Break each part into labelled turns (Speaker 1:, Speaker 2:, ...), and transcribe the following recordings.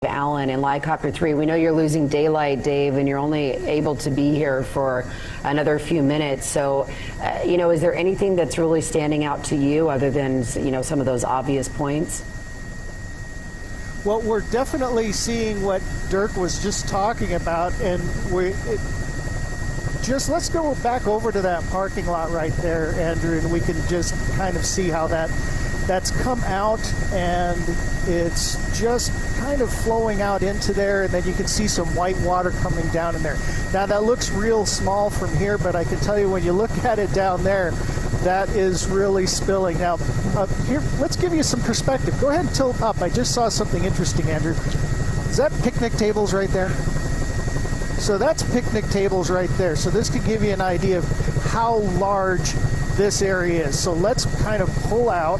Speaker 1: Alan in Helicopter 3. We know you're losing daylight, Dave, and you're only able to be here for another few minutes. So, is there anything that's really standing out to you other than, some of those obvious points?
Speaker 2: Well, we're definitely seeing what Dirk was just talking about, and let's go back over to that parking lot right there, Andrew, and we can just kind of see how that's come out, and it's just kind of flowing out into there, and then you can see some white water coming down in there. Now that looks real small from here, but I can tell you when you look at it down there, that is really spilling. Now here, let's give you some perspective. Go ahead and tilt up. I just saw something interesting, Andrew. Is that picnic tables right there? So that's picnic tables right there. So this could give you an idea of how large this area is. So let's kind of pull out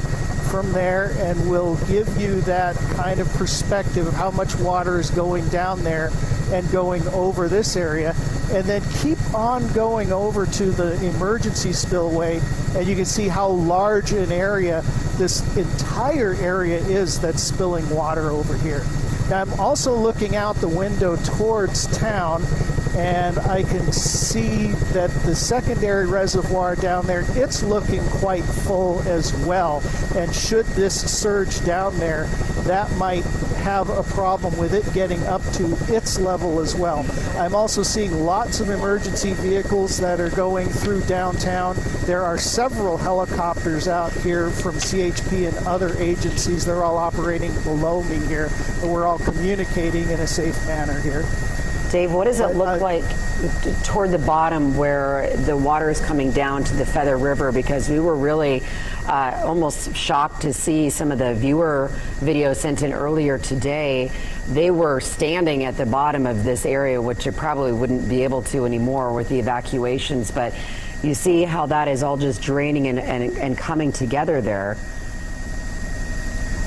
Speaker 2: from there, and we'll give you that kind of perspective of how much water is going down there and going over this area, and then keep on going over to the emergency spillway, and you can see how large an area this entire area is that's spilling water over here. Now I'm also looking out the window towards town, and I can see that the secondary reservoir down there, it's looking quite full as well. And should this surge down there, that might have a problem with it getting up to its level as well. I'm also seeing lots of emergency vehicles that are going through downtown. There are several helicopters out here from CHP and other agencies. They're all operating below me here, and we're all communicating in a safe manner here.
Speaker 1: Dave, what does it look like toward the bottom where the water is coming down to the Feather River? Because we were really almost shocked to see some of the viewer videos sent in earlier today. They were standing at the bottom of this area, which you probably wouldn't be able to anymore with the evacuations. But you see how that is all just draining and coming together there.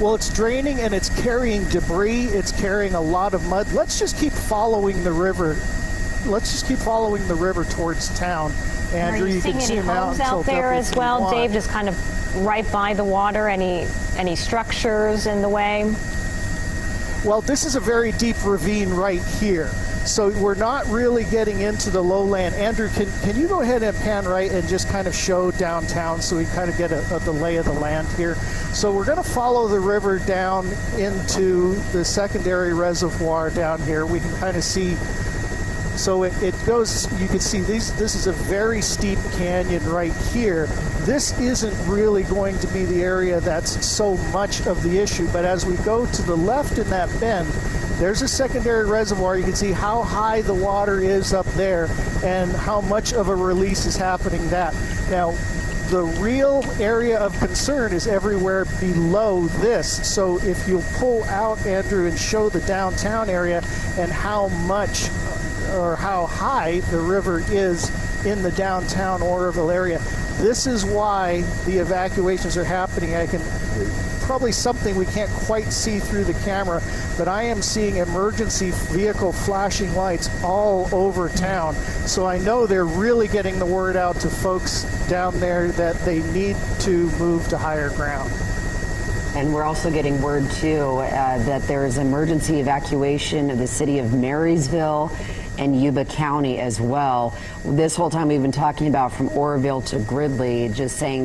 Speaker 2: Well, it's draining and it's carrying debris. It's carrying a lot of mud. Let's just keep following the river. Let's just keep following the river towards town. Andrew, you can zoom out
Speaker 3: there as well, Dave, just kind of right by the water. Any structures in the way?
Speaker 2: Well, this is a very deep ravine right here. So we're not really getting into the lowland. Andrew, can you go ahead and pan right and just kind of show downtown so we kind of get the lay of the land here? So we're going to follow the river down into the secondary reservoir down here. We can kind of see, so it goes, you can see this is a very steep canyon right here. This isn't really going to be the area that's so much of the issue, but as we go to the left in that bend, there's a secondary reservoir. You can see how high the water is up there and how much of a release is happening that. Now, the real area of concern is everywhere below this. So if you'll pull out, Andrew, and show the downtown area and how much or how high the river is in the downtown Oroville area, this is why the evacuations are happening. Probably something we can't quite see through the camera, but I am seeing emergency vehicle flashing lights all over town. So I know they're really getting the word out to folks down there that they need to move to higher ground.
Speaker 1: And we're also getting word, too, that there is emergency evacuation of the city of Mэрisville and Yuba County as well. This whole time we've been talking about from Oroville to Gridli, just saying